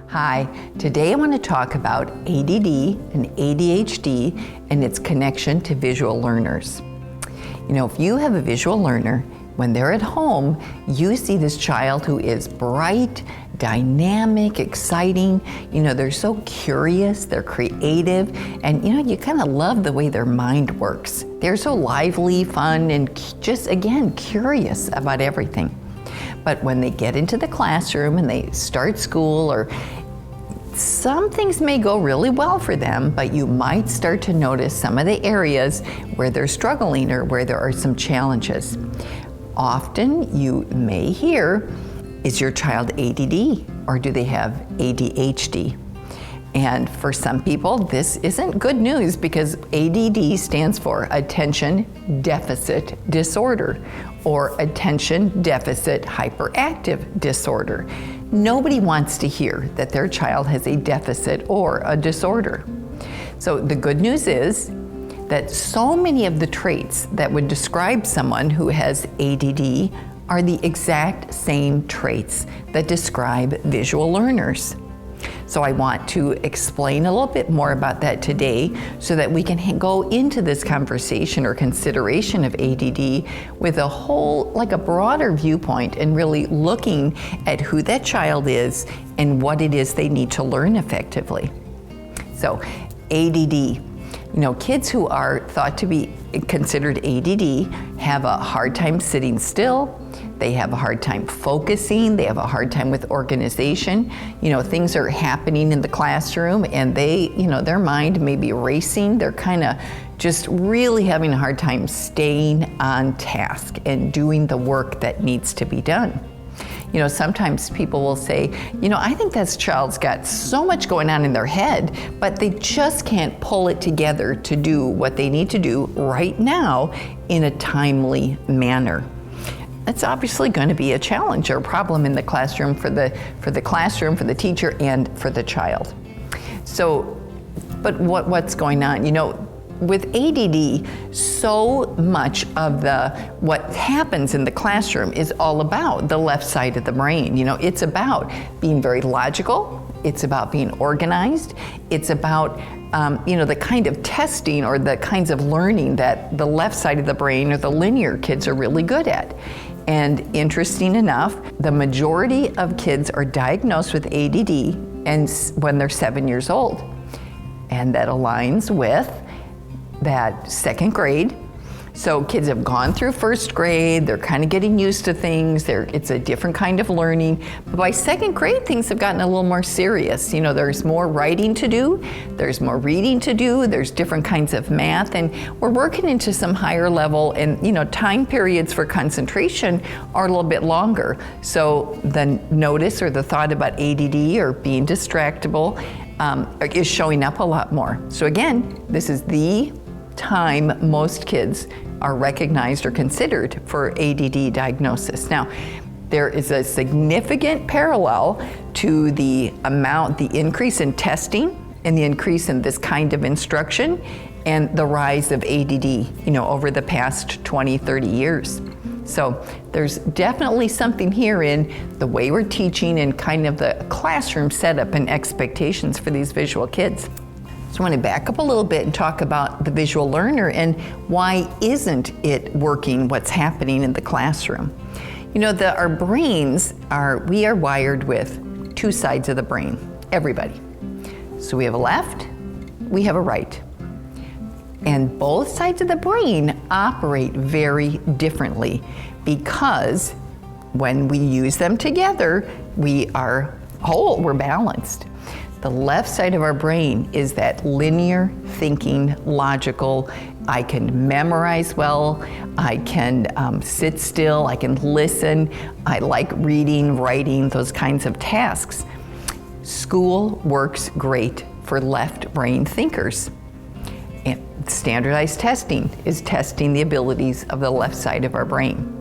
Hi, today I want to talk about ADD and ADHD and its connection to visual learners. You know, if you have a visual learner, when they're at home, you see this child who is bright, dynamic, exciting. You know, they're so curious, they're creative, and you know, you kind of love the way their mind works. They're so lively, fun, and just, again, curious about everything. But when they get into the classroom and they start school, or some things may go really well for them, but you might start to notice some of the areas where they're struggling or where there are some challenges. Often you may hear, is your child ADD or do they have ADHD? And for some people, this isn't good news because ADD stands for Attention Deficit Disorder or Attention Deficit Hyperactive Disorder. Nobody wants to hear that their child has a deficit or a disorder. So the good news is that so many of the traits that would describe someone who has ADD are the exact same traits that describe visual learners. So I want to explain a little bit more about that today so that we can go into this conversation or consideration of ADD with a broader viewpoint and really looking at who that child is and what it is they need to learn effectively. So ADD. You know, kids who are thought to be considered ADD have a hard time sitting still, they have a hard time focusing, they have a hard time with organization. You know, things are happening in the classroom and their mind may be racing. They're kind of just really having a hard time staying on task and doing the work that needs to be done. You know, sometimes people will say, you know, I think that child's got so much going on in their head, but they just can't pull it together to do what they need to do right now in a timely manner. That's obviously going to be a challenge or a problem in the classroom for the classroom, for the teacher, and for the child. So, but what's going on? You know, with ADD, so much of what happens in the classroom is all about the left side of the brain. You know, it's about being very logical, it's about being organized, it's about the kind of testing or the kinds of learning that the left side of the brain or the linear kids are really good at. And interesting enough, the majority of kids are diagnosed with ADD when they're 7 years old. And that aligns with that second grade. So kids have gone through first grade, they're kind of getting used to things, it's a different kind of learning. But by second grade, things have gotten a little more serious. You know, there's more writing to do, there's more reading to do, there's different kinds of math, and we're working into some higher level, and you know, time periods for concentration are a little bit longer. So the notice or the thought about ADD or being distractible is showing up a lot more. So again, this is the time most kids are recognized or considered for ADD diagnosis. Now, there is a significant parallel to the increase in testing and the increase in this kind of instruction and the rise of ADD, you know, over the past 20, 30 years. So there's definitely something here in the way we're teaching and kind of the classroom setup and expectations for these visual kids. So I want to back up a little bit and talk about the visual learner and why isn't it working, what's happening in the classroom. You know, our brains we are wired with two sides of the brain, everybody. So we have a left, we have a right. And both sides of the brain operate very differently because when we use them together, we are whole, we're balanced. The left side of our brain is that linear thinking, logical. I can memorize well, I can sit still, I can listen, I like reading, writing, those kinds of tasks. School works great for left brain thinkers. And standardized testing is testing the abilities of the left side of our brain.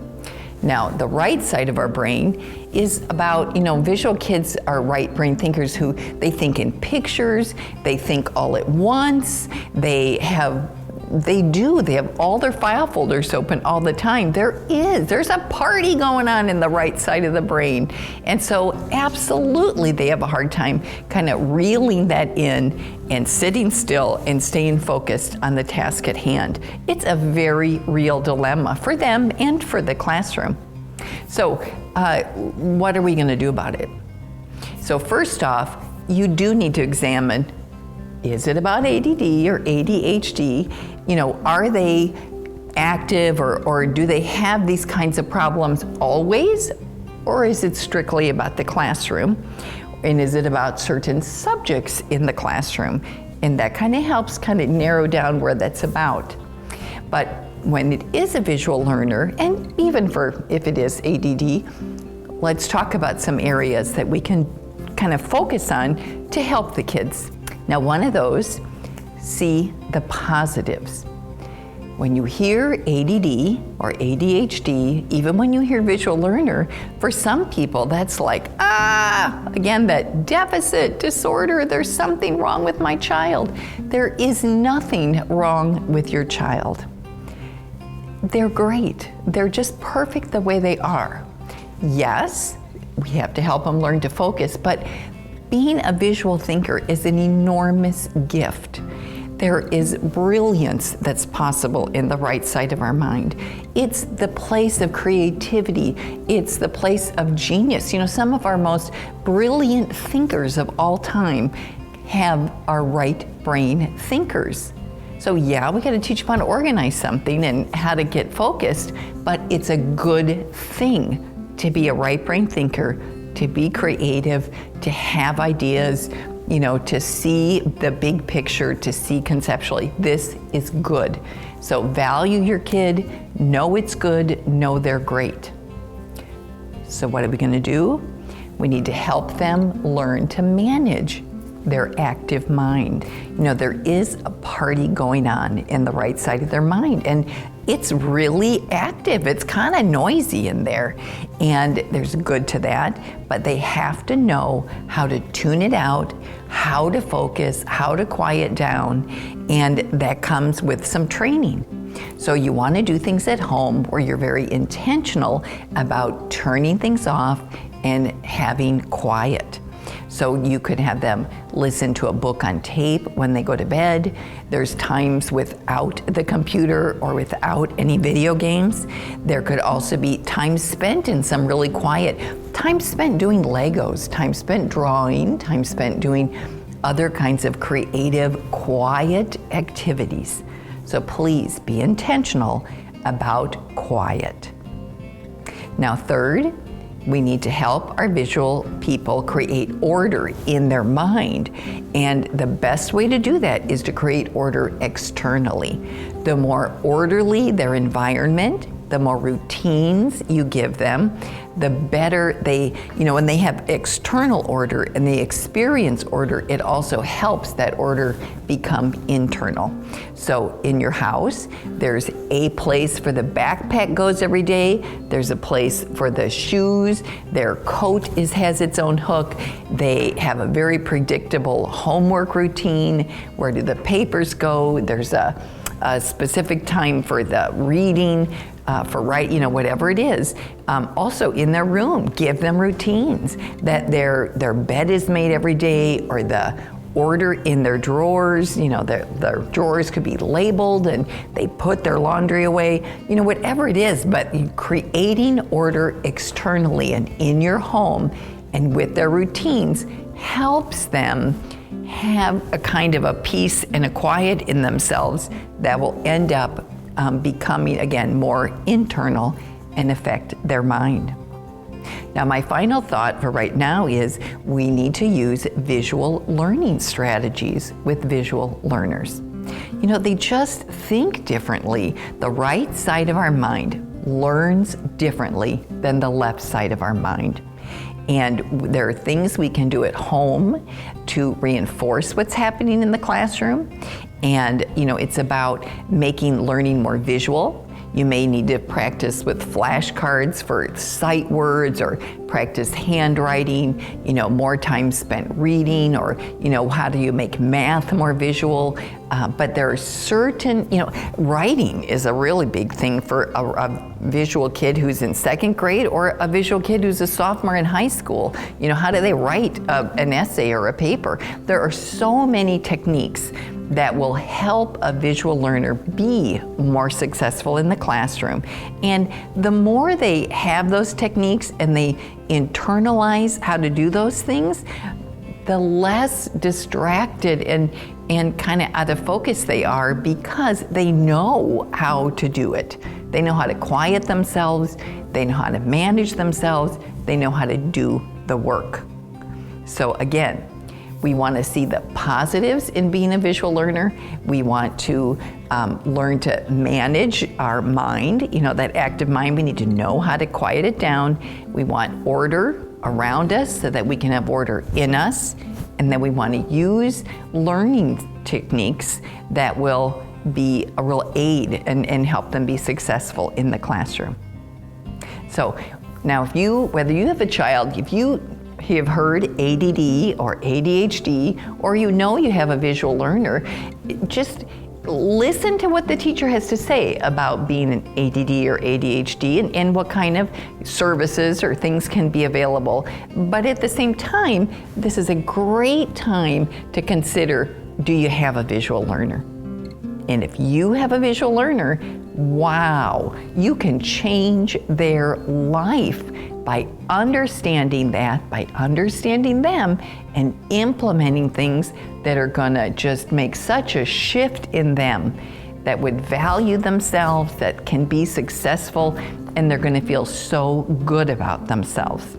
Now, the right side of our brain is about, visual kids are right brain thinkers they think in pictures, they think all at once, they have they do. They have all their file folders open all the time. There's a party going on in the right side of the brain. And so absolutely they have a hard time kind of reeling that in and sitting still and staying focused on the task at hand. It's a very real dilemma for them and for the classroom. So what are we going to do about it? So first off, you do need to examine, is it about ADD or ADHD? You know, are they active or do they have these kinds of problems always? Or is it strictly about the classroom? And is it about certain subjects in the classroom? And that kind of helps kind of narrow down where that's about. But when it is a visual learner, and even for if it is ADD, let's talk about some areas that we can kind of focus on to help the kids. Now, one of those, see the positives. When you hear ADD or ADHD, even when you hear visual learner, for some people that's like, again, that deficit disorder, there's something wrong with my child. There is nothing wrong with your child. They're great. They're just perfect the way they are. Yes, we have to help them learn to focus, but being a visual thinker is an enormous gift. There is brilliance that's possible in the right side of our mind. It's the place of creativity. It's the place of genius. You know, some of our most brilliant thinkers of all time are right brain thinkers. So yeah, we got to teach them how to organize something and how to get focused, but it's a good thing to be a right brain thinker, to be creative, to have ideas, you know, to see the big picture, to see conceptually. This is good. So value your kid, know it's good, know they're great. So what are we going to do? We need to help them learn to manage their active mind. You know, there is a party going on in the right side of their mind, and it's really active. It's kind of noisy in there, and there's good to that, but they have to know how to tune it out, how to focus, how to quiet down, and that comes with some training. So you want to do things at home where you're very intentional about turning things off and having quiet. So you could have them listen to a book on tape when they go to bed. There's times without the computer or without any video games. There could also be time spent in some really quiet, time spent doing Legos, time spent drawing, time spent doing other kinds of creative, quiet activities. So please be intentional about quiet. Now, third, we need to help our visual people create order in their mind. And the best way to do that is to create order externally. The more orderly their environment, the more routines you give them, the better they, you know, when they have external order and they experience order, it also helps that order become internal. So in your house, there's a place for the backpack goes every day. There's a place for the shoes. Their coat has its own hook. They have a very predictable homework routine. Where do the papers go? There's a specific time for the reading, for write, you know, whatever it is. Also in their room, give them routines that their bed is made every day, or the order in their drawers, you know, their drawers could be labeled and they put their laundry away, you know, whatever it is, but creating order externally and in your home and with their routines helps them have a kind of a peace and a quiet in themselves that will end up becoming, again, more internal and affect their mind. Now, my final thought for right now is we need to use visual learning strategies with visual learners. You know, they just think differently. The right side of our mind learns differently than the left side of our mind. And there are things we can do at home to reinforce what's happening in the classroom. And, you know, it's about making learning more visual. You may need to practice with flashcards for sight words or practice handwriting, more time spent reading, or, how do you make math more visual? But there are certain, writing is a really big thing for a visual kid who's in second grade or a visual kid who's a sophomore in high school. How do they write an essay or a paper? There are so many techniques that will help a visual learner be more successful in the classroom. And the more they have those techniques and they internalize how to do those things, the less distracted and kind of out of focus they are, because they know how to do it. They know how to quiet themselves, they know how to manage themselves, they know how to do the work. So again, we want to see the positives in being a visual learner. We want to learn to manage our mind, that active mind. We need to know how to quiet it down. We want order around us so that we can have order in us. And then we want to use learning techniques that will be a real aid and help them be successful in the classroom. So now whether you have a child, if you have heard ADD or ADHD, or you have a visual learner, just listen to what the teacher has to say about being an ADD or ADHD and what kind of services or things can be available. But at the same time, this is a great time to consider, do you have a visual learner? And if you have a visual learner, wow, you can change their life by understanding that, by understanding them, and implementing things that are gonna just make such a shift in them, that would value themselves, that can be successful, and they're gonna feel so good about themselves.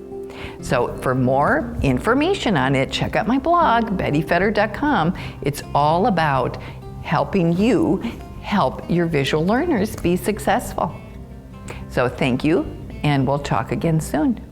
So for more information on it, check out my blog, bettyfetter.com. It's all about helping you help your visual learners be successful. So thank you, and we'll talk again soon.